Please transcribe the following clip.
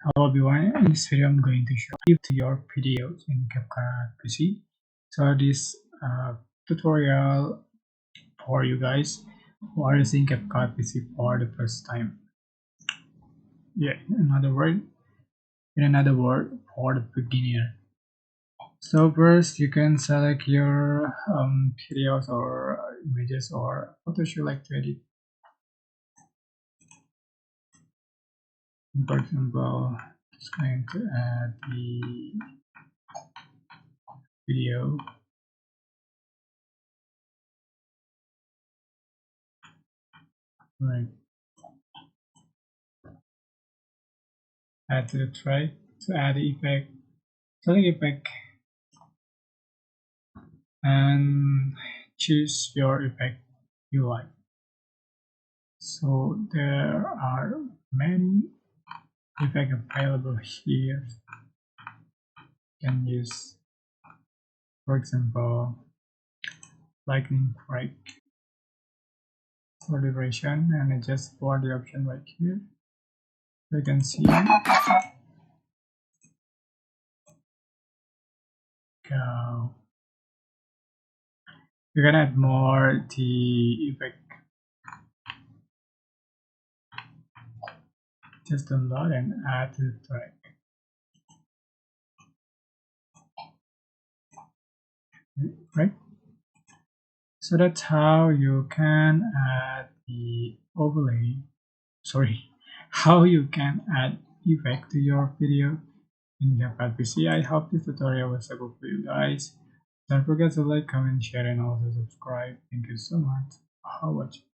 Hello everyone, in this video I'm going to show you to your videos in CapCut PC. So this tutorial for you guys who are using CapCut PC for the first time. Yeah, in another word, for the beginner. So first you can select your videos or images or photos you like to edit. For example, just going to add the video. Right. Add to the track to add the effect, select effect and choose your effect you like. So there are many effects available here. You can use, for example, lightning strike for duration and adjust for the option right here. So you can see go. You can add more the effect. Just download and add to the track. Right? So that's how you can add the overlay. Sorry, how you can add effect to your video in CapCut PC. I hope this tutorial was helpful for you guys. Don't forget to like, comment, share, and also subscribe. Thank you so much for watching.